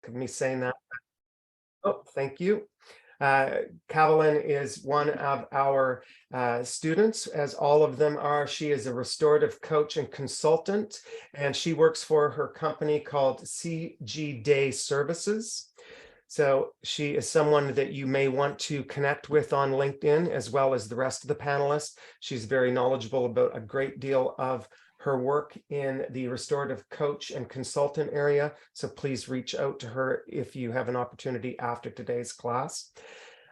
of me saying that. Oh, thank you. Caroline is one of our students, as all of them are. She is a restorative coach and consultant, and she works for her company called CG Day Services. So she is someone that you may want to connect with on LinkedIn, as well as the rest of the panelists. She's very knowledgeable about a great deal of her work in the restorative coach and consultant area. So please reach out to her if you have an opportunity after today's class.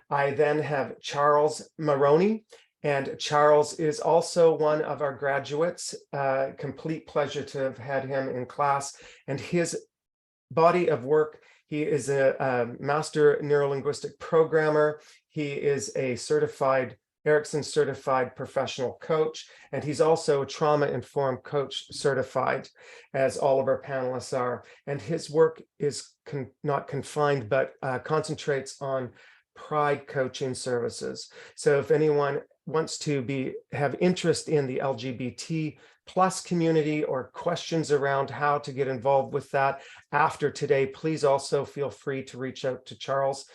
I then have Charles Maroney, and Charles is also one of our graduates. Complete pleasure to have had him in class, and his body of work. He is a master neurolinguistic programmer. He is a Erickson certified professional coach, and he's also a trauma-informed coach certified, as all of our panelists are. And his work is not confined, but concentrates on pride coaching services. So if anyone wants to have interest in the LGBT plus community or questions around how to get involved with that after today, please also feel free to reach out to Charles.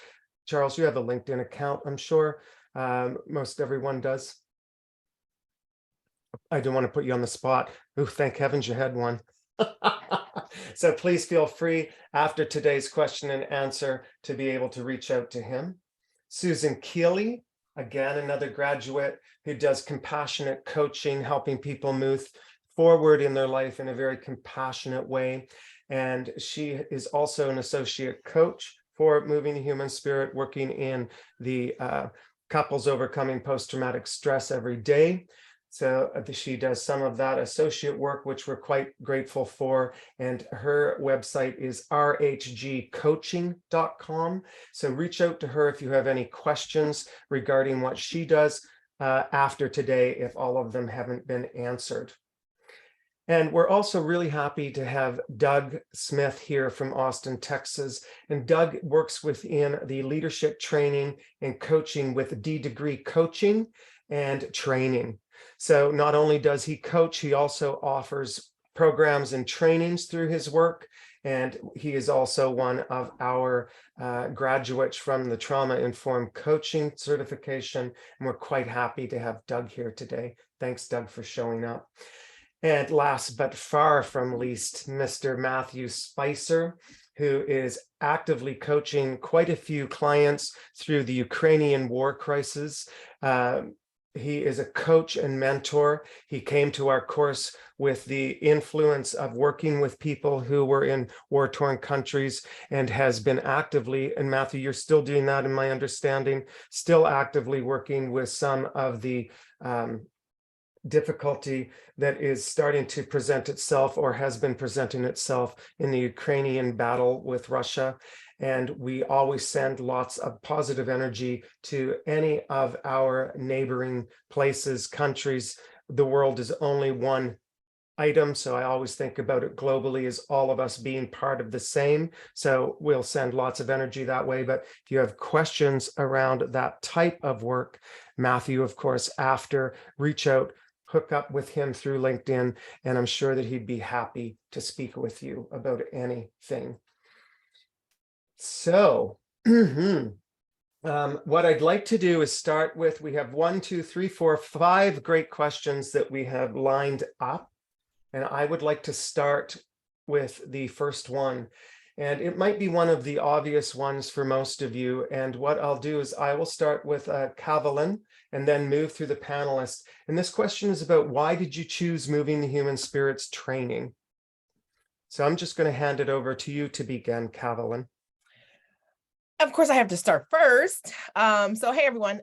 Charles, you have a LinkedIn account, I'm sure. Most everyone does. I don't want to put you on the spot. Oh, thank heavens you had one. So please feel free after today's question and answer to be able to reach out to him. Susan Keeley, again, another graduate who does compassionate coaching, helping people move forward in their life in a very compassionate way. And she is also an associate coach for Moving the Human Spirit, working in the couples overcoming post-traumatic stress every day. So she does some of that associate work, which we're quite grateful for. And her website is rhgcoaching.com. So reach out to her if you have any questions regarding what she does after today, if all of them haven't been answered. And we're also really happy to have Doug Smith here from Austin, Texas. And Doug works within the leadership training and coaching with D-Degree Coaching and Training. So not only does he coach, he also offers programs and trainings through his work. And he is also one of our graduates from the Trauma-Informed Coaching certification. And we're quite happy to have Doug here today. Thanks, Doug, for showing up. And last but far from least, Mr. Matthew Spicer, who is actively coaching quite a few clients through the Ukrainian war crisis. He is a coach and mentor. He came to our course with the influence of working with people who were in war-torn countries, and has been actively, and Matthew, you're still doing that in my understanding, still actively working with some of the difficulty that is starting to present itself or has been presenting itself in the Ukrainian battle with Russia. And we always send lots of positive energy to any of our neighboring places, countries. The world is only one item, so I always think about it globally as all of us being part of the same. So we'll send lots of energy that way. But if you have questions around that type of work, Matthew, of course, after, reach out, hook up with him through LinkedIn, and I'm sure that he'd be happy to speak with you about anything. So what I'd like to do is start with, we have 5 great questions that we have lined up. And I would like to start with the first one. And it might be one of the obvious ones for most of you. And what I'll do is I will start with Caroline and then move through the panelists. And this question is about, why did you choose Moving the Human Spirit's training? So I'm just going to hand it over to you to begin, Caroline. Of course, I have to start first. So, hey, everyone.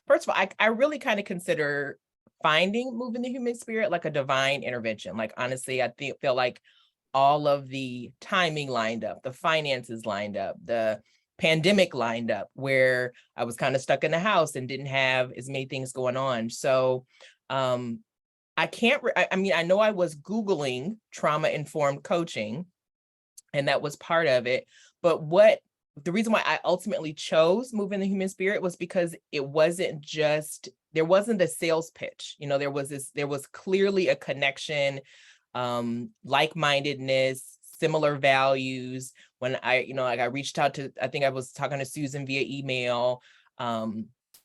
First of all, I really kind of consider finding Moving the Human Spirit like a divine intervention. Like, honestly, I feel like all of the timing lined up, the finances lined up, the pandemic lined up, where I was kind of stuck in the house and didn't have as many things going on. So I know I was Googling trauma-informed coaching, and that was part of it. But the reason why I ultimately chose Moving the Human Spirit was because it wasn't just, there wasn't a sales pitch. You know, there was clearly a connection, like-mindedness, similar values. When like I reached out to, I think I was talking to Susan via email.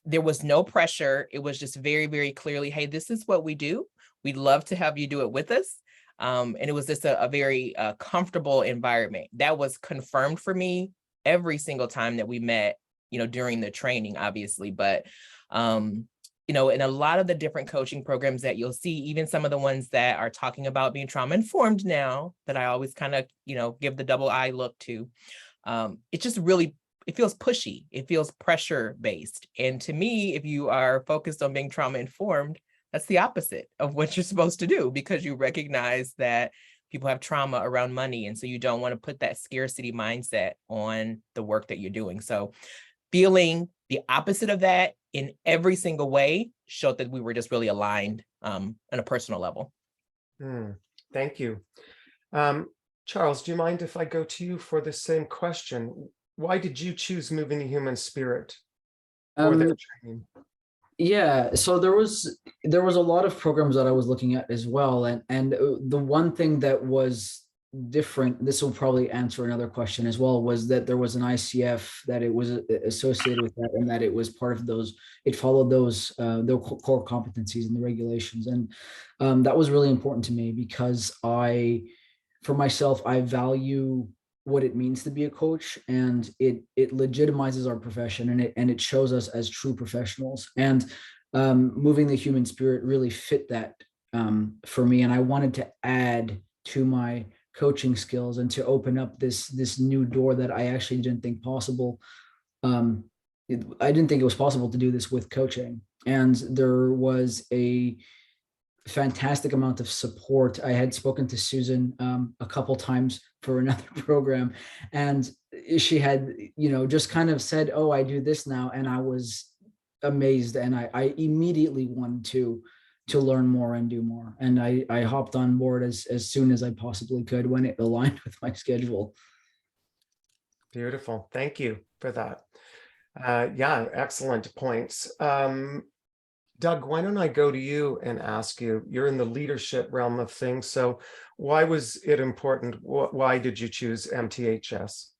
There was no pressure. It was just very, very clearly, hey, this is what we do. We'd love to have you do it with us. And it was just a very comfortable environment that was confirmed for me every single time that we met, during the training, obviously, but, in a lot of the different coaching programs that you'll see, even some of the ones that are talking about being trauma informed now, that I always kind of, give the double eye look to, it just really, it feels pushy. It feels pressure based. And to me, if you are focused on being trauma informed, that's the opposite of what you're supposed to do, because you recognize that people have trauma around money. And so you don't want to put that scarcity mindset on the work that you're doing. So feeling the opposite of that in every single way showed that we were just really aligned on a personal level. Thank you. Charles, do you mind if I go to you for the same question? Why did you choose Moving the Human Spirit for their training? Yeah, so there was a lot of programs that I was looking at as well, and the one thing that was different, this will probably answer another question as well, was that there was an ICF that it was associated with that, and that it was part of those, it followed those their core competencies and the regulations, and that was really important to me, because for myself, I value what it means to be a coach, and it legitimizes our profession, and it shows us as true professionals. And Moving the Human Spirit really fit that for me, and I wanted to add to my coaching skills and to open up this new door that I actually didn't think possible. I didn't think it was possible to do this with coaching, and there was a fantastic amount of support. I had spoken to Susan a couple times for another program, and she had, just kind of said, "Oh, I do this now," and I was amazed, and I immediately wanted to learn more and do more, and I hopped on board as soon as I possibly could when it aligned with my schedule. Beautiful. Thank you for that. Yeah, excellent points. Doug, why don't I go to you and ask you, you're in the leadership realm of things. So why was it important? Why did you choose MTHS?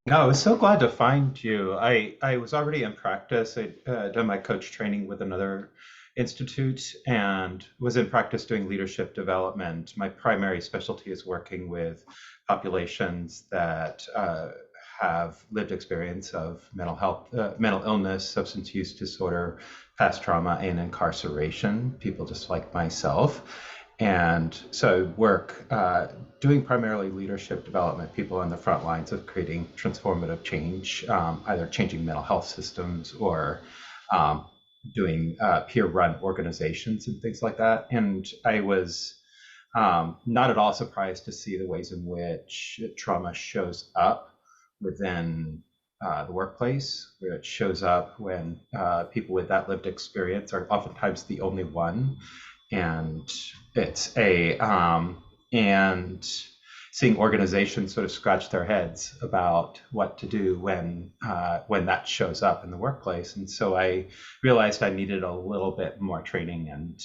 No, I was so glad to find you. I was already in practice. I'd done my coach training with another institute and was in practice doing leadership development. My primary specialty is working with populations that have lived experience of mental health, mental illness, substance use disorder, past trauma, and incarceration, people just like myself. And so work doing primarily leadership development, people on the front lines of creating transformative change, either changing mental health systems or doing peer-run organizations and things like that. And I was not at all surprised to see the ways in which trauma shows up within the workplace, where it shows up when people with that lived experience are oftentimes the only one. And it's and seeing organizations sort of scratch their heads about what to do when that shows up in the workplace. And so I realized I needed a little bit more training, and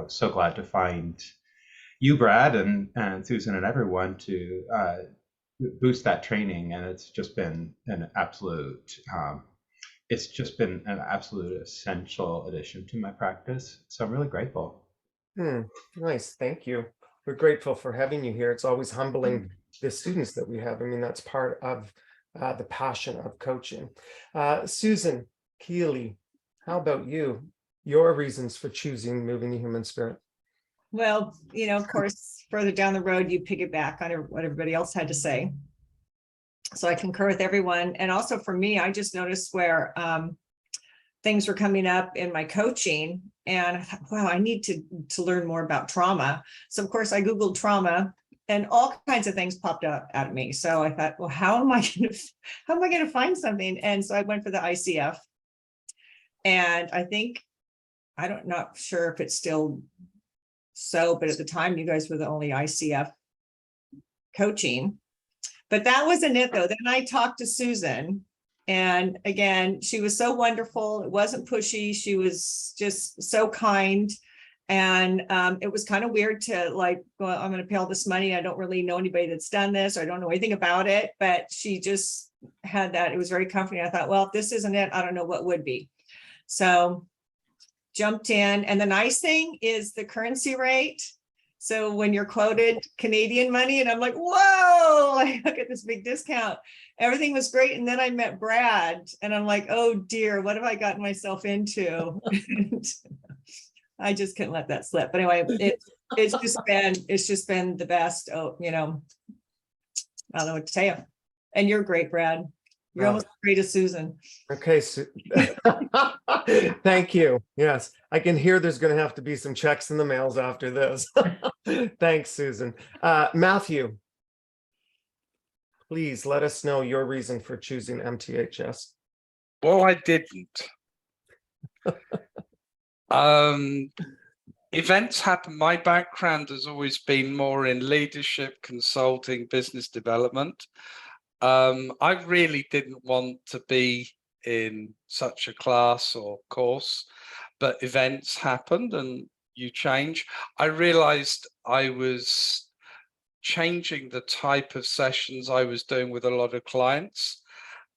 so glad to find you, Brad, and Susan, and everyone to boost that training. And it's just been an absolute essential addition to my practice. So I'm really grateful. Nice, thank you. We're grateful for having you here. It's always humbling the students that we have. I mean, that's part of the passion of coaching. Susan Keeley, how about you? Your reasons for choosing Moving the Human Spirit? Well, of course, further down the road, you piggyback on what everybody else had to say. So I concur with everyone. And also for me, I just noticed where things were coming up in my coaching, and I thought, wow, I need to learn more about trauma. So of course I Googled trauma, and all kinds of things popped up at me. So I thought, well, how am I going to find something? And so I went for the ICF. And I think, not sure if it's still so, but at the time you guys were the only ICF coaching. But that wasn't it though. Then I talked to Susan, and again, she was so wonderful. It wasn't pushy. She was just so kind. And it was kind of weird to like, well, I'm going to pay all this money. I don't really know anybody that's done this. Or I don't know anything about it, but she just had that. It was very comforting. I thought, well, if this isn't it, I don't know what would be. So jumped in. And the nice thing is the currency rate. So when you're quoted Canadian money, and I'm like, whoa, I look at this big discount. Everything was great. And then I met Brad and I'm like, oh dear, what have I gotten myself into? I just couldn't let that slip. But anyway, it's just been the best. Oh, you know, I don't know what to tell you. And you're great, Brad. You're almost as great as Susan. Okay. Thank you. Yes, I can hear there's going to have to be some checks in the mails after this. Thanks, Susan. Matthew, please let us know your reason for choosing MTHS. Well, I didn't. Events happen. My background has always been more in leadership, consulting, business development. I really didn't want to be in such a class or course, but events happened and you change. I realized I was changing the type of sessions I was doing with a lot of clients.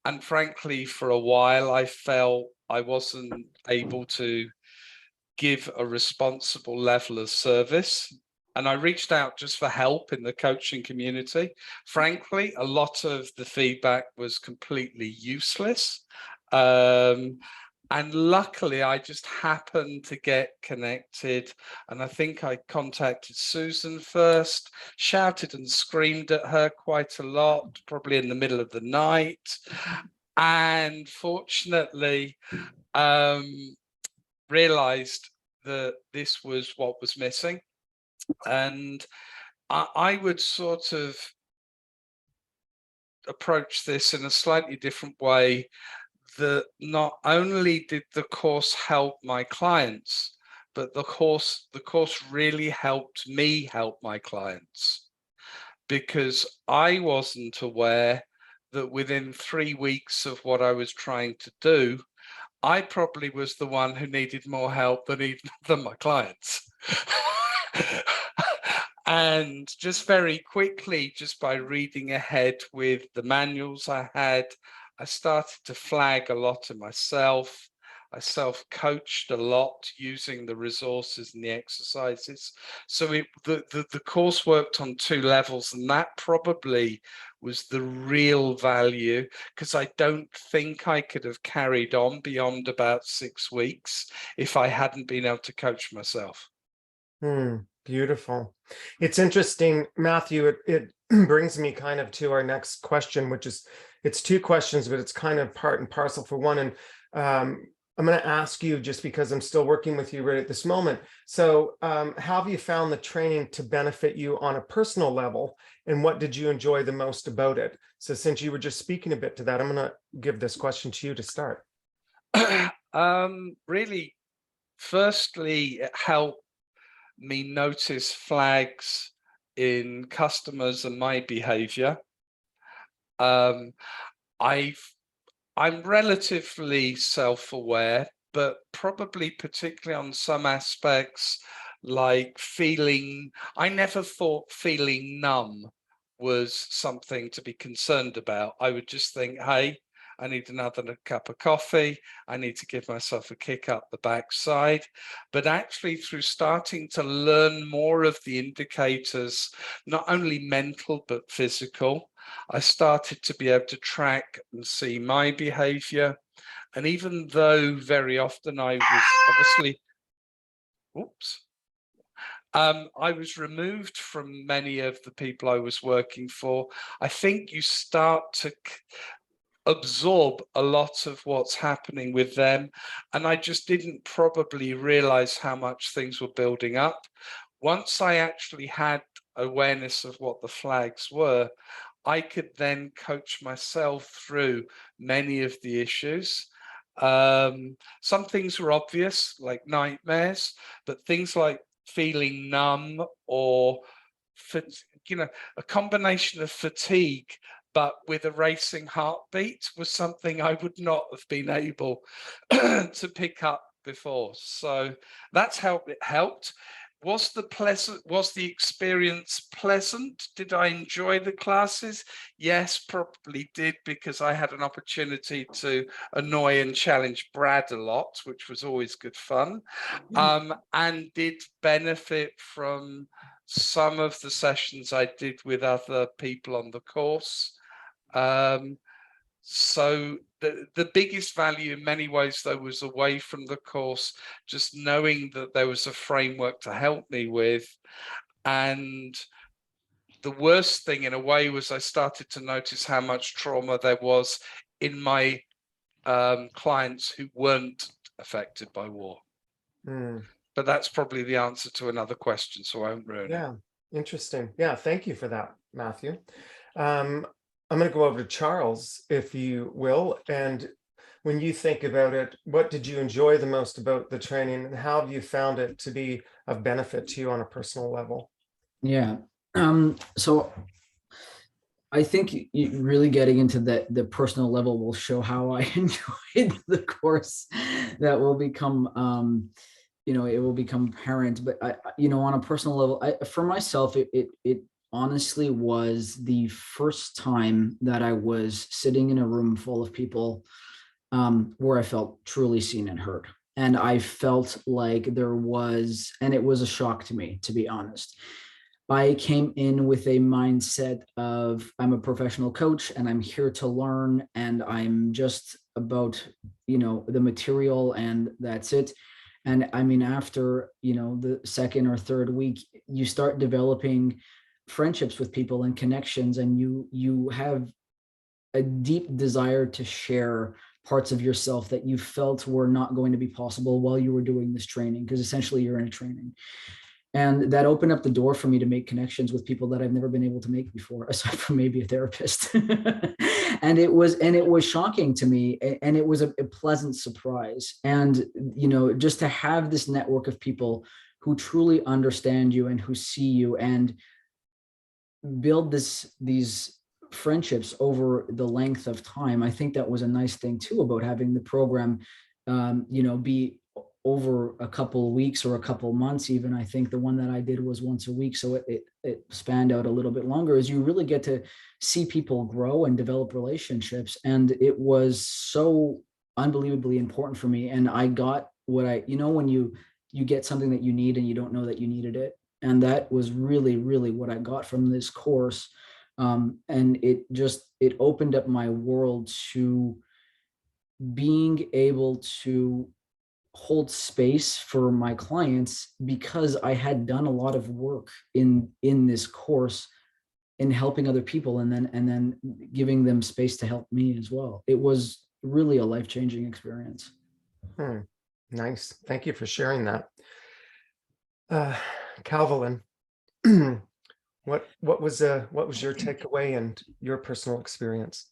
And frankly, for a while, I felt I wasn't able to give a responsible level of service. And I reached out just for help in the coaching community. Frankly, a lot of the feedback was completely useless. And luckily, I just happened to get connected. And I think I contacted Susan first, shouted and screamed at her quite a lot, probably in the middle of the night. And fortunately, realized that this was what was missing. And I would sort of approach this in a slightly different way, that not only did the course help my clients, but the course really helped me help my clients, because I wasn't aware that within 3 weeks of what I was trying to do, I probably was the one who needed more help than my clients. And just very quickly, just by reading ahead with the manuals I had, I started to flag a lot of myself. I self-coached a lot using the resources and the exercises. So the course worked on 2 levels, and that probably was the real value, because I don't think I could have carried on beyond about 6 weeks if I hadn't been able to coach myself. Beautiful. It's interesting, Matthew, it brings me kind of to our next question, which is, it's 2 questions, but it's kind of part and parcel for one. And I'm going to ask you, just because I'm still working with you right at this moment. So how have you found the training to benefit you on a personal level? And what did you enjoy the most about it? So since you were just speaking a bit to that, I'm going to give this question to you to start. Really, firstly, it helped me notice flags in customers and my behavior. I'm relatively self-aware, but probably particularly on some aspects, like I never thought feeling numb was something to be concerned about. I would just think, hey, I need another cup of coffee. I need to give myself a kick up the backside. But actually, through starting to learn more of the indicators, not only mental, but physical, I started to be able to track and see my behavior. And even though very often I was obviously, I was removed from many of the people I was working for, I think you start to absorb a lot of what's happening with them. And I just didn't probably realize how much things were building up. Once I actually had awareness of what the flags were, I could then coach myself through many of the issues. Some things were obvious, like nightmares, but things like feeling numb or, a combination of fatigue, but with a racing heartbeat, was something I would not have been able to pick up before. So that's how it helped. Was the experience pleasant? Did I enjoy the classes? Yes, probably did, because I had an opportunity to annoy and challenge Brad a lot, which was always good fun. And did benefit from some of the sessions I did with other people on the course. So the biggest value in many ways, though, was away from the course, just knowing that there was a framework to help me with. And the worst thing in a way was I started to notice how much trauma there was in my clients who weren't affected by war. But that's probably the answer to another question, so I won't ruin it. Yeah, interesting. Yeah, thank you for that, Matthew. I'm going to go over to Charles, if you will. And when you think about it, what did you enjoy the most about the training, and how have you found it to be of benefit to you on a personal level? Yeah. So I think really getting into the personal level will show how I enjoyed the course. That will become, it will become apparent. But on a personal level, for myself, it honestly was the first time that I was sitting in a room full of people where I felt truly seen and heard. And I felt like there was, and it was a shock to me, to be honest. I came in with a mindset of I'm a professional coach and I'm here to learn, and I'm just about, the material, and that's it. And I mean, after, the second or third week, you start developing friendships with people and connections, and you have a deep desire to share parts of yourself that you felt were not going to be possible while you were doing this training, because essentially you're in a training. And that opened up the door for me to make connections with people that I've never been able to make before, aside from maybe a therapist. and it was shocking to me, and it was a pleasant surprise. And just to have this network of people who truly understand you and who see you, and build these friendships over the length of time. I think that was a nice thing too about having the program, be over a couple of weeks or a couple of months. Even I think the one that I did was once a week, so it spanned out a little bit longer, as you really get to see people grow and develop relationships. And it was so unbelievably important for me. And I got what when you get something that you need and you don't know that you needed it. And that was really, really what I got from this course. And it opened up my world to being able to hold space for my clients, because I had done a lot of work in this course in helping other people, and then giving them space to help me as well. It was really a life-changing experience. Nice. Thank you for sharing that. Calvin, what was your takeaway and your personal experience?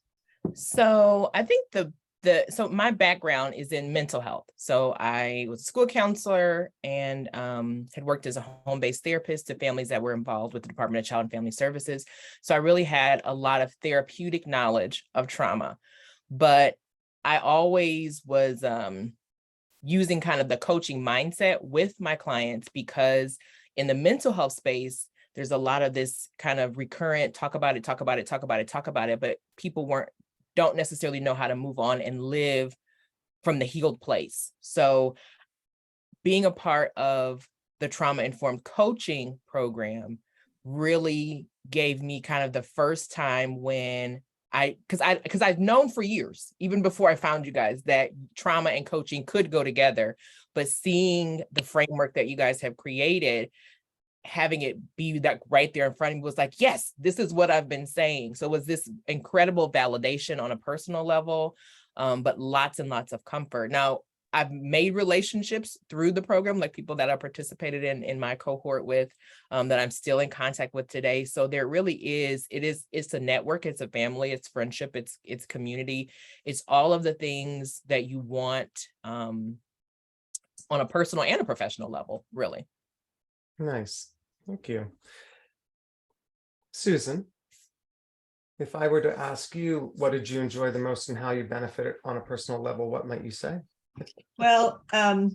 So I think so my background is in mental health. So I was a school counselor and had worked as a home-based therapist to families that were involved with the Department of Child and Family Services. So I really had a lot of therapeutic knowledge of trauma, but I always was using kind of the coaching mindset with my clients, because in the mental health space, there's a lot of this kind of recurrent talk about it, but people don't necessarily know how to move on and live from the healed place. So being a part of the trauma-informed coaching program really gave me kind of the first time when because I've known for years, even before I found you guys, that trauma and coaching could go together, but seeing the framework that you guys have created, having it be that right there in front of me, was like, yes, this is what I've been saying. So it was this incredible validation on a personal level, but lots and lots of comfort. Now, I've made relationships through the program, like people that I participated in my cohort with, that I'm still in contact with today. So there really it's a network, it's a family, it's friendship, it's community. It's all of the things that you want on a personal and a professional level, really. Nice. Thank you. Susan, if I were to ask you, what did you enjoy the most and how you benefited on a personal level, what might you say? Well, I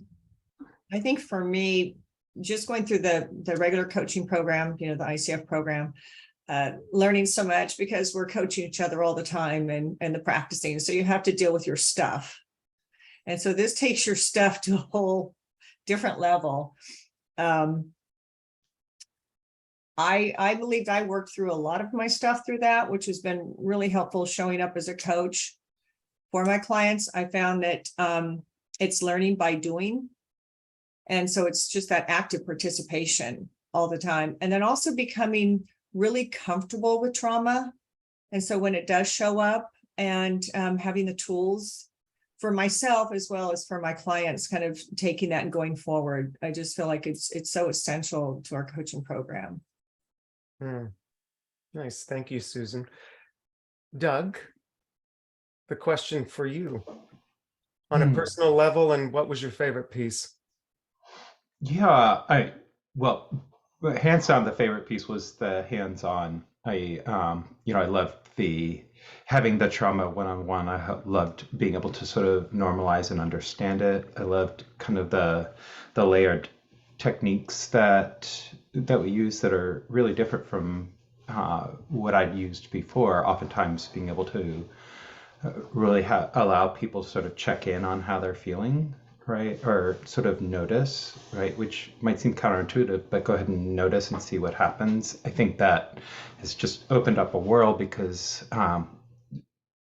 think for me, just going through the regular coaching program, the ICF program, learning so much because we're coaching each other all the time and the practicing. So you have to deal with your stuff. And so this takes your stuff to a whole different level. I believe I worked through a lot of my stuff through that, which has been really helpful showing up as a coach for my clients. I found that it's learning by doing. And so it's just that active participation all the time. And then also becoming really comfortable with trauma. And so when it does show up, and having the tools for myself as well as for my clients, kind of taking that and going forward. I just feel like it's so essential to our coaching program. Nice. Thank you, Susan. Doug, the question for you on a personal level, and what was your favorite piece? Yeah, well, hands down, the favorite piece was the hands-on. I loved having the trauma one-on-one. I loved being able to sort of normalize and understand it. I loved kind of the layered techniques that we use that are really different from what I'd used before. Oftentimes being able to really allow people to sort of check in on how they're feeling, right? Or sort of notice, right? Which might seem counterintuitive, but go ahead and notice and see what happens. I think that has just opened up a world because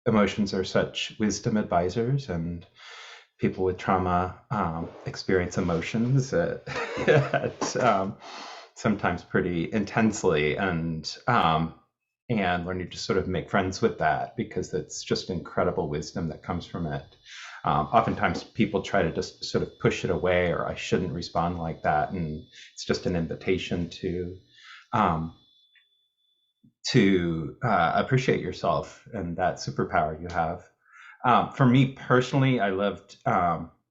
emotions are such wisdom advisors, and people with trauma experience emotions sometimes pretty intensely, and learning to sort of make friends with that, because it's just incredible wisdom that comes from it. Oftentimes people try to just sort of push it away, or I shouldn't respond like that, and it's just an invitation to appreciate yourself and that superpower you have. For me personally, I loved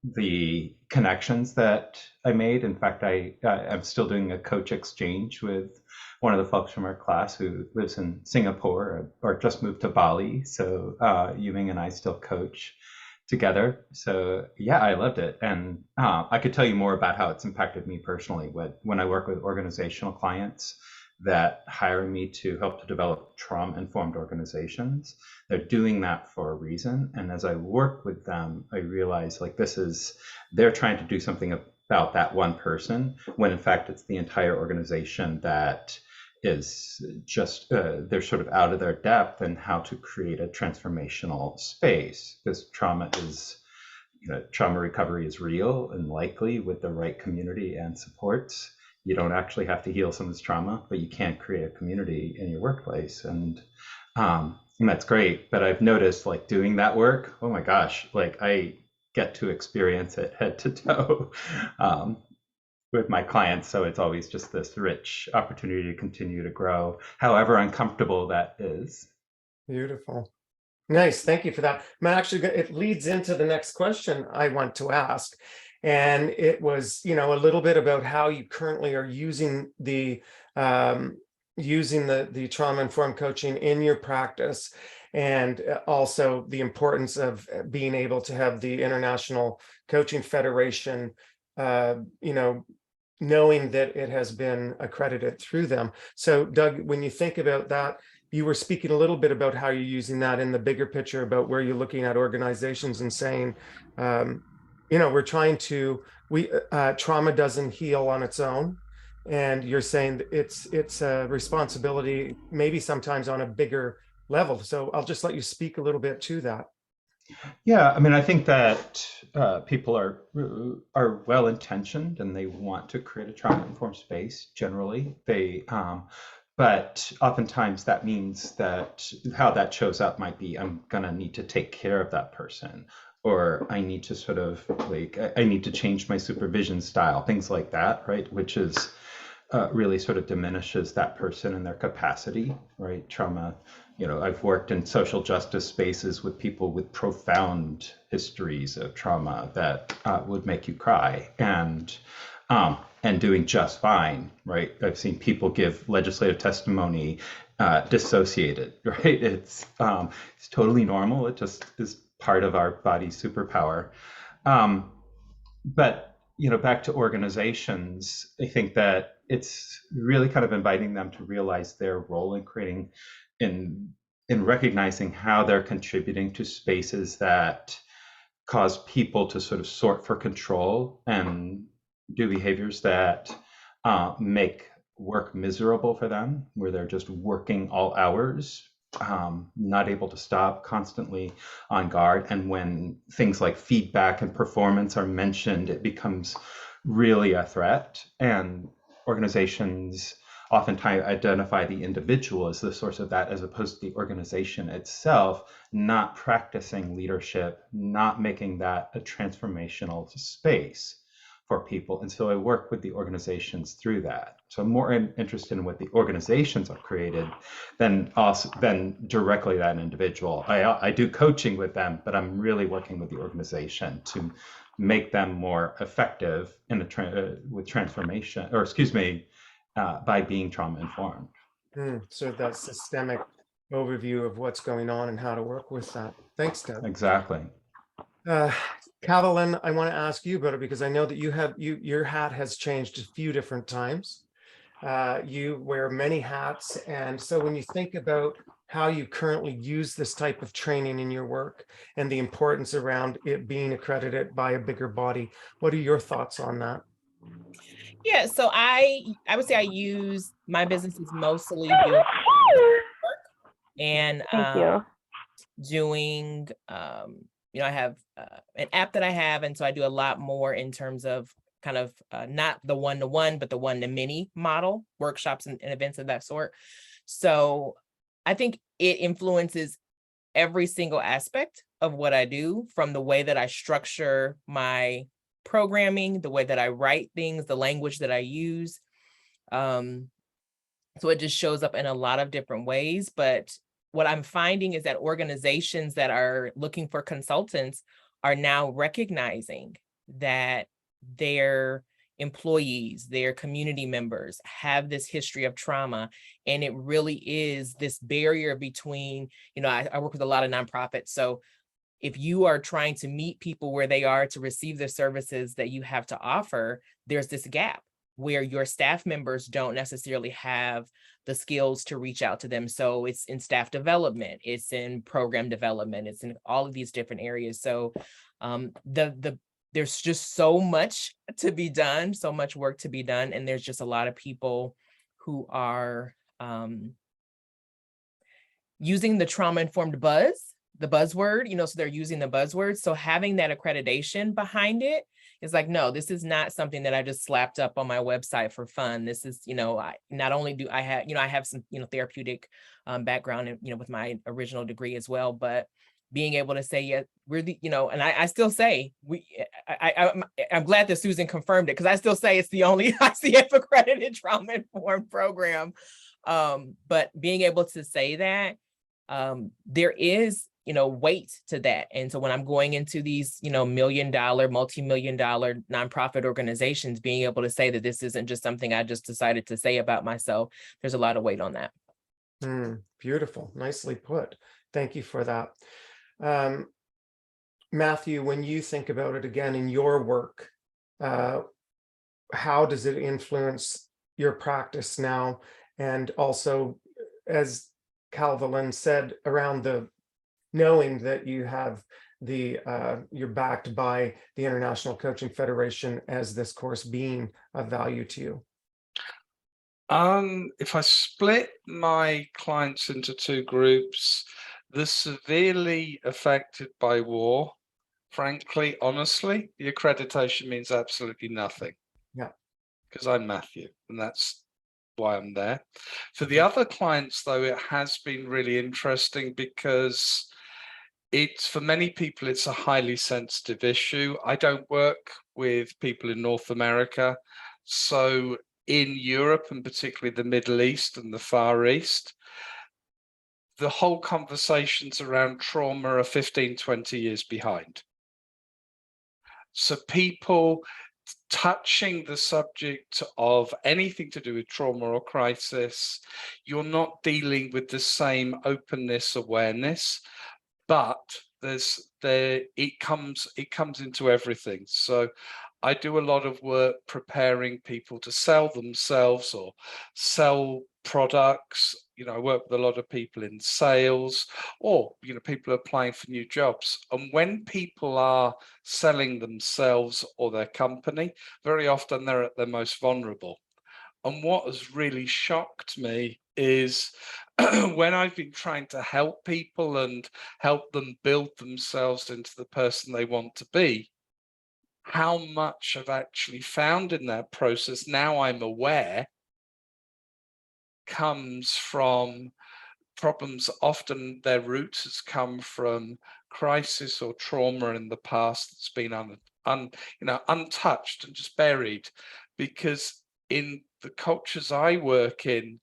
the connections that I made. In fact, I'm still doing a coach exchange with one of the folks from our class who lives in Singapore or just moved to Bali. So Yuming and I still coach together. So yeah, I loved it. And I could tell you more about how it's impacted me personally when I work with organizational clients that hire me to help to develop trauma-informed organizations. They're doing that for a reason. And as I work with them, I realize they're trying to do something about that one person, when in fact it's the entire organization that is just, they're sort of out of their depth in how to create a transformational space, because trauma recovery is real and likely with the right community and supports. You don't actually have to heal someone's trauma, but you can create a community in your workplace. And that's great. But I've noticed, like, doing that work, oh my gosh, like I get to experience it head to toe with my clients. So it's always just this rich opportunity to continue to grow, however uncomfortable that is. Beautiful. Nice. Thank you for that. It leads into the next question I want to ask. And it was, a little bit about how you currently are using the trauma-informed coaching in your practice, and also the importance of being able to have the International Coaching Federation, knowing that it has been accredited through them. So Doug, when you think about that, you were speaking a little bit about how you're using that in the bigger picture, about where you're looking at organizations and saying, we're trying to, trauma doesn't heal on its own. And you're saying that it's a responsibility, maybe sometimes on a bigger level. So I'll just let you speak a little bit to that. Yeah, I mean, I think that people are well-intentioned and they want to create a trauma-informed space. Generally, but oftentimes that means that how that shows up might be, I'm gonna need to take care of that person, or I need to sort of I need to change my supervision style, things like that, right? Which is really sort of diminishes that person and their capacity, right? Trauma, I've worked in social justice spaces with people with profound histories of trauma that would make you cry, and doing just fine, right? I've seen people give legislative testimony dissociated, right? It's totally normal. It just is part of our body's superpower. But, you know, back to organizations, I think that it's really kind of inviting them to realize their role in creating, in recognizing how they're contributing to spaces that cause people to sort of sort for control and do behaviors that make work miserable for them, where they're just working all hours, not able to stop, constantly on guard. And when things like feedback and performance are mentioned, it becomes really a threat. And organizations oftentimes identify the individual as the source of that, as opposed to the organization itself not practicing leadership, not making that a transformational space for people. And so I work with the organizations through that. So I'm more interested in what the organizations have created than directly that individual. I do coaching with them, but I'm really working with the organization to make them more effective in with transformation, or excuse me, by being trauma informed. So that systemic overview of what's going on and how to work with that. Thanks, Doug. Exactly. Caroline, I want to ask you about it because I know that your hat has changed a few different times. You wear many hats. And so when you think about how you currently use this type of training in your work and the importance around it being accredited by a bigger body, what are your thoughts on that? Yeah, so I would say I use my business is mostly doing work and Thank you. doing you know, I have an app that I have, and so I do a lot more in terms of kind of not the one-to-one, but the one-to-many model, workshops and events of that sort. So I think it influences every single aspect of what I do, from the way that I structure my programming, the way that I write things, the language that I use. So it just shows up in a lot of different ways. But what I'm finding is that organizations that are looking for consultants are now recognizing that their employees, their community members have this history of trauma. And it really is this barrier between, you know, I work with a lot of nonprofits. So if you are trying to meet people where they are to receive the services that you have to offer, there's this gap where your staff members don't necessarily have the skills to reach out to them. So it's in staff development, it's in program development, it's in all of these different areas. So there's just so much to be done, so much work to be done. And there's just a lot of people who are using the trauma-informed the buzzword, you know, so they're using the buzzword. So having that accreditation behind it is like, no, this is not something that I just slapped up on my website for fun. This is, you know, not only do I have, you know, I have some, you know, therapeutic background, and, you know, with my original degree as well, but being able to say, yeah, we're the, you know, and I still say, I'm glad that Susan confirmed it, because I still say it's the only ICF accredited trauma-informed program. But being able to say that, there is, you know, weight to that. And so when I'm going into these, you know, multi-million-dollar nonprofit organizations, being able to say that this isn't just something I just decided to say about myself, there's a lot of weight on that. Beautiful. Nicely put. Thank you for that. Matthew, when you think about it again in your work, how does it influence your practice now? And also, as Calvin said, around the knowing that you have the you're backed by the International Coaching Federation as this course being of value to you? If I split my clients into two groups, the severely affected by war, frankly, honestly, the accreditation means absolutely nothing. Yeah. Because I'm Matthew, and that's why I'm there. For the other clients, though, it has been really interesting because it's, for many people, it's a highly sensitive issue. I don't work with people in North America. So in Europe, and particularly the Middle East and the Far East, the whole conversations around trauma are 15, 20 years behind. So people touching the subject of anything to do with trauma or crisis, you're not dealing with the same openness, awareness, but it comes into everything. So I do a lot of work preparing people to sell themselves or sell products. You know, I work with a lot of people in sales, or, you know, people applying for new jobs. And when people are selling themselves or their company, very often they're at their most vulnerable. And what has really shocked me is when I've been trying to help people and help them build themselves into the person they want to be, how much I've actually found in that process, now I'm aware, comes from problems. Often their roots has come from crisis or trauma in the past that's been untouched and just buried. Because in the cultures I work in,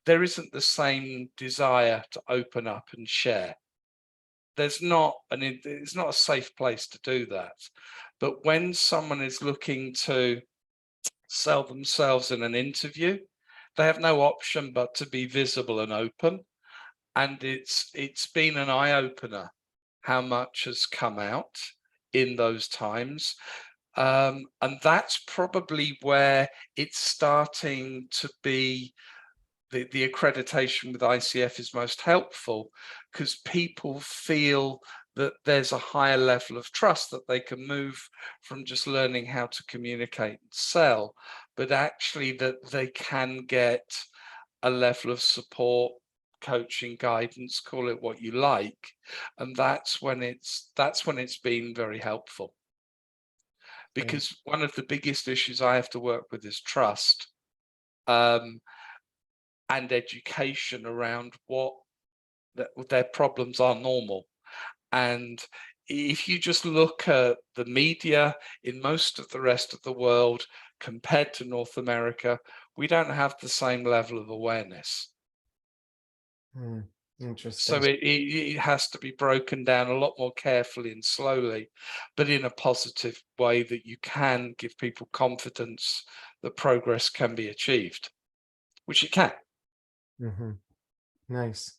there isn't the same desire to open up and share. It's not a safe place to do that. But when someone is looking to sell themselves in an interview, they have no option but to be visible and open. And it's been an eye-opener how much has come out in those times. And that's probably where it's starting to be, the accreditation with ICF is most helpful, because people feel that there's a higher level of trust, that they can move from just learning how to communicate and sell, but actually that they can get a level of support, coaching, guidance, call it what you like. And that's when it's been very helpful. Because one of the biggest issues I have to work with is trust. And education around what their problems are normal. And if you just look at the media in most of the rest of the world compared to North America, we don't have the same level of awareness. Interesting. So it has to be broken down a lot more carefully and slowly, but in a positive way, that you can give people confidence that progress can be achieved, which it can. Nice.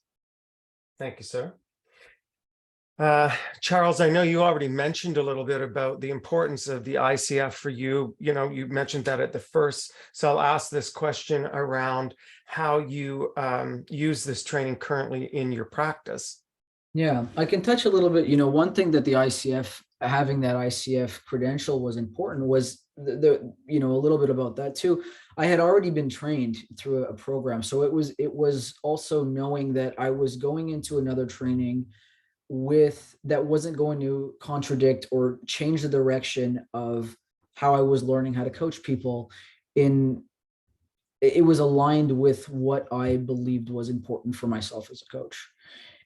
Thank you, sir. Charles, I know you already mentioned a little bit about the importance of the ICF for you. You know, you mentioned that at the first, so I'll ask this question around how you use this training currently in your practice. Yeah, I can touch a little bit. You know, one thing that the ICF, having that ICF credential was important was you know, a little bit about that too. I had already been trained through a program. So it was also knowing that I was going into another training that wasn't going to contradict or change the direction of how I was learning how to coach people. It was aligned with what I believed was important for myself as a coach.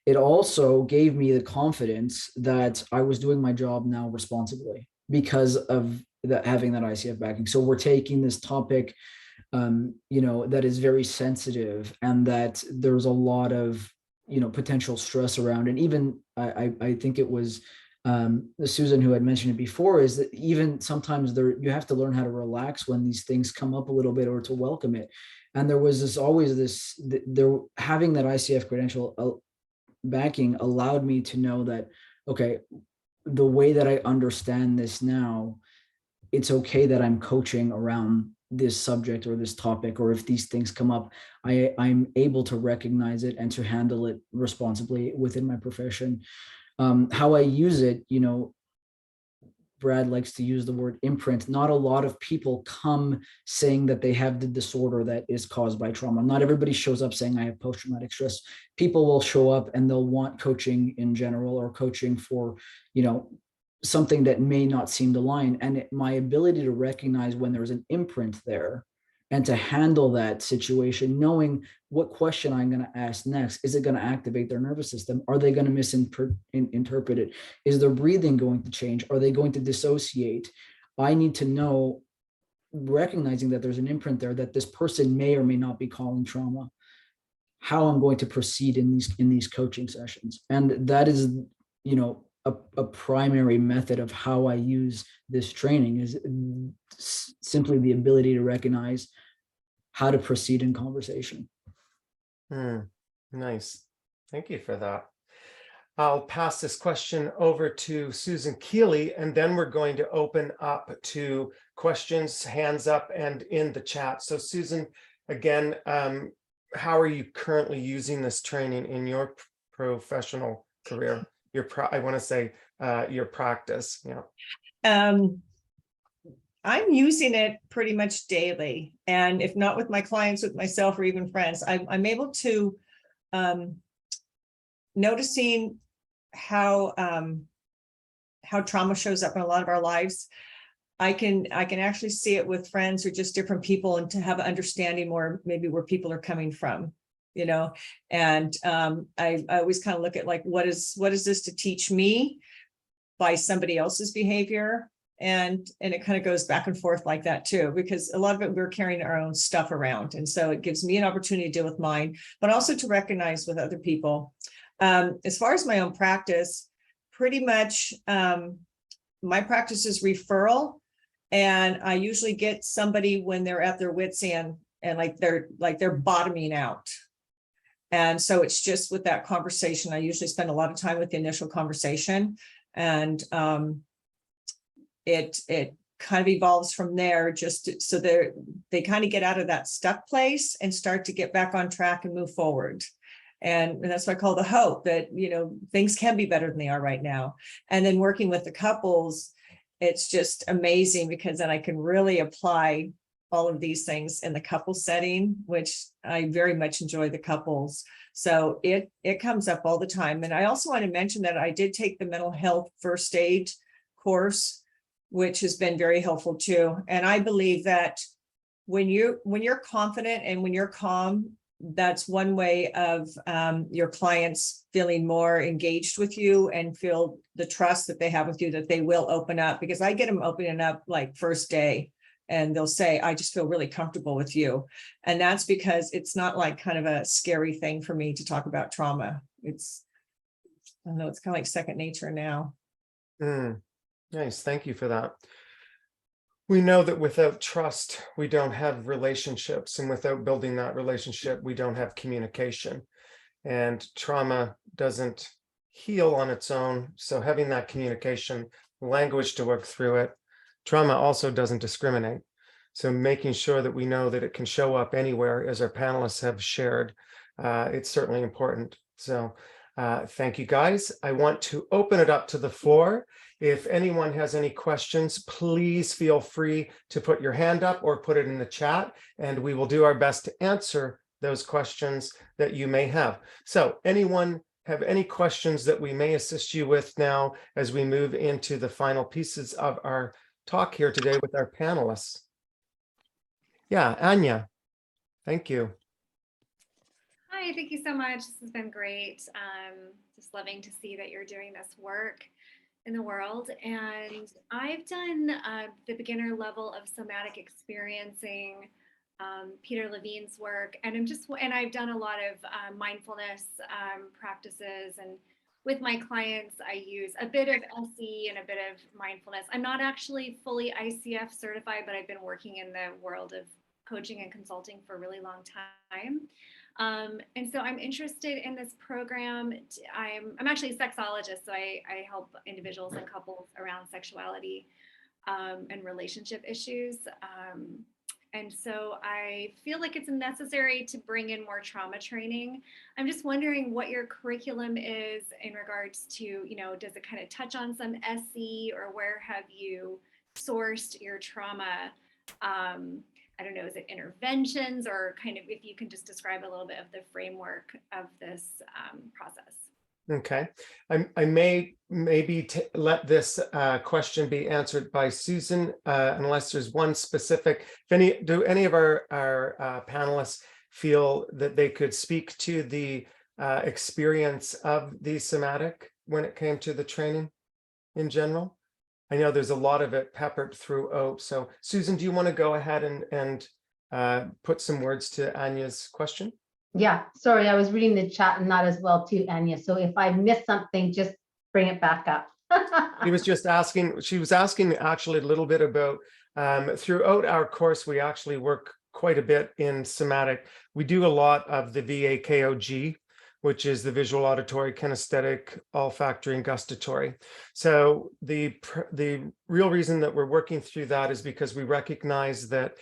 It also gave me the confidence that I was doing my job now responsibly because of that, having that ICF backing. So we're taking this topic, you know, that is very sensitive, and that there's a lot of, you know, potential stress around. And even I think it was Susan who had mentioned it before, is that even sometimes you have to learn how to relax when these things come up a little bit, or to welcome it. And there was always this, having that ICF credential backing allowed me to know that, okay, the way that I understand this now, it's okay that I'm coaching around this subject or this topic, or if these things come up, I'm able to recognize it and to handle it responsibly within my profession. How I use it, you know, Brad likes to use the word imprint. Not a lot of people come saying that they have the disorder that is caused by trauma. Not everybody shows up saying I have post-traumatic stress. People will show up and they'll want coaching in general, or coaching for, you know, something that may not seem to align. And my ability to recognize when there's an imprint there and to handle that situation, knowing what question I'm going to ask next. Is it going to activate their nervous system? Are they going to misinterpret it? Is their breathing going to change? Are they going to dissociate? I need to know, recognizing that there's an imprint there, that this person may or may not be calling trauma, how I'm going to proceed in these coaching sessions. And that is, you know, a primary method of how I use this training, is simply the ability to recognize how to proceed in conversation. Nice. Thank you for that. I'll pass this question over to Susan Keeley, and then we're going to open up to questions, hands up, and in the chat. So Susan, again, how are you currently using this training in your professional career? I want to say your practice. Yeah. I'm using it pretty much daily, and if not with my clients, with myself or even friends, I'm able to noticing how trauma shows up in a lot of our lives. I can actually see it with friends or just different people, and to have an understanding more maybe where people are coming from, and I always kind of look at like, what is this to teach me by somebody else's behavior, and it kind of goes back and forth like that too, because a lot of it we're carrying our own stuff around, and so it gives me an opportunity to deal with mine, but also to recognize with other people. As far as my own practice, pretty much my practice is referral, and I usually get somebody when they're at their wits' end and they're bottoming out. And so it's just with that conversation. I usually spend a lot of time with the initial conversation, and it kind of evolves from there, so they kind of get out of that stuck place and start to get back on track and move forward. And that's what I call the hope that, things can be better than they are right now. And then working with the couples, it's just amazing, because then I can really apply all of these things in the couple setting, which I very much enjoy the couples. So it comes up all the time. And I also want to mention that I did take the mental health first aid course, which has been very helpful too. And I believe that when you're confident and when you're calm, that's one way of your clients feeling more engaged with you and feel the trust that they have with you, that they will open up. Because I get them opening up like first day, and they'll say, I just feel really comfortable with you. And that's because it's not like kind of a scary thing for me to talk about trauma. I don't know, it's kind of like second nature now. Nice, thank you for that. We know that without trust, we don't have relationships, and without building that relationship, we don't have communication. And trauma doesn't heal on its own. So having that communication, language to work through it. Trauma also doesn't discriminate. So making sure that we know that it can show up anywhere, as our panelists have shared, it's certainly important. So thank you, guys. I want to open it up to the floor. If anyone has any questions, please feel free to put your hand up or put it in the chat, and we will do our best to answer those questions that you may have. So anyone have any questions that we may assist you with now as we move into the final pieces of our talk here today with our panelists? Yeah, Anya, thank you. Hi, thank you so much. This has been great. Just loving to see that you're doing this work in the world. And I've done the beginner level of somatic experiencing, Peter Levine's work, and I've done a lot of mindfulness practices. And with my clients, I use a bit of SE and a bit of mindfulness. I'm not actually fully ICF certified, but I've been working in the world of coaching and consulting for a really long time. And so I'm interested in this program. I'm actually a sexologist, so I help individuals and couples around sexuality and relationship issues. And so I feel like it's necessary to bring in more trauma training. I'm just wondering what your curriculum is in regards to, does it kind of touch on some SE, or where have you sourced your trauma? I don't know, is it interventions, or kind of, if you can just describe a little bit of the framework of this process. Okay, I may maybe let this question be answered by Susan, unless there's one specific. Do any of our panelists feel that they could speak to the experience of the somatic when it came to the training in general? I know there's a lot of it peppered throughout. So Susan, do you want to go ahead and put some words to Anya's question? Yeah, sorry, I was reading the chat and that as well too, Anya. So if I missed something, just bring it back up. She was asking actually a little bit about, throughout our course, we actually work quite a bit in somatic. We do a lot of the VA KOG, which is the visual, auditory, kinesthetic, olfactory, and gustatory. So the real reason that we're working through that is because we recognize that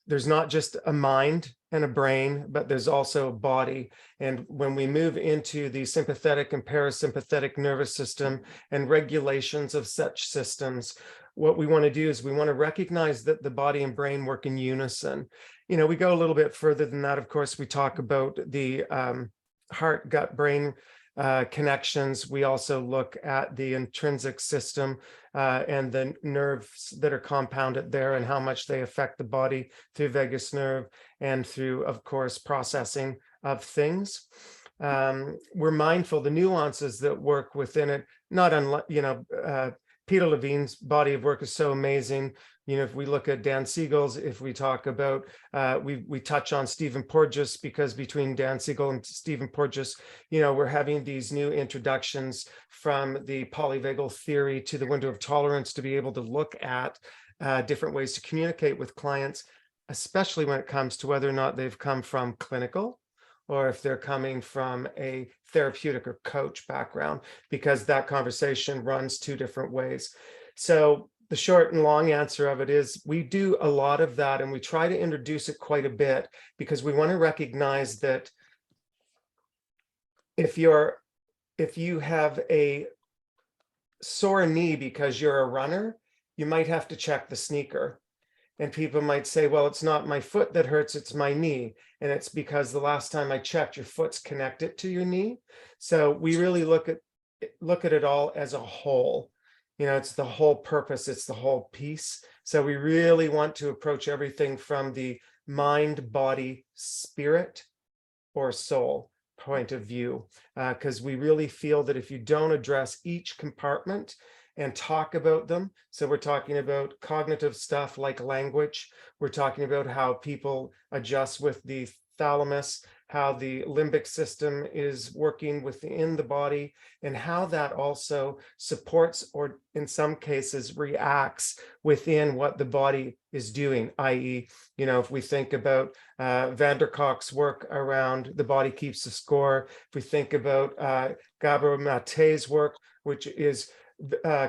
there's not just a mind and a brain, but there's also a body. And when we move into the sympathetic and parasympathetic nervous system and regulations of such systems, what we want to do is we want to recognize that the body and brain work in unison. You know, we go a little bit further than that. Of course, we talk about the heart, gut, brain connections. We also look at the intrinsic system and the nerves that are compounded there and how much they affect the body through vagus nerve and through, of course, processing of things. We're mindful the nuances that work within it, not unlike, you know, Peter Levine's body of work is so amazing. You know, if we look at Dan Siegel's, if we talk about, we touch on Stephen Porges, because between Dan Siegel and Stephen Porges, you know, we're having these new introductions from the polyvagal theory to the window of tolerance to be able to look at different ways to communicate with clients, especially when it comes to whether or not they've come from clinical or if they're coming from a therapeutic or coach background, because that conversation runs two different ways. So the short and long answer of it is we do a lot of that, and we try to introduce it quite a bit because we want to recognize that if you have a sore knee because you're a runner, you might have to check the sneaker. And people might say, well, it's not my foot that hurts, it's my knee. And it's because the last time I checked, your foot's connected to your knee. So we really look at it all as a whole. You know, it's the whole purpose, it's the whole piece. So we really want to approach everything from the mind, body, spirit, or soul point of view, because we really feel that if you don't address each compartment and talk about them. So we're talking about cognitive stuff like language. We're talking about how people adjust with the thalamus, how the limbic system is working within the body, and how that also supports, or in some cases reacts within what the body is doing, i.e., you know, if we think about Van der Kolk's work around the body keeps the score, if we think about Gabor Mate's work, which is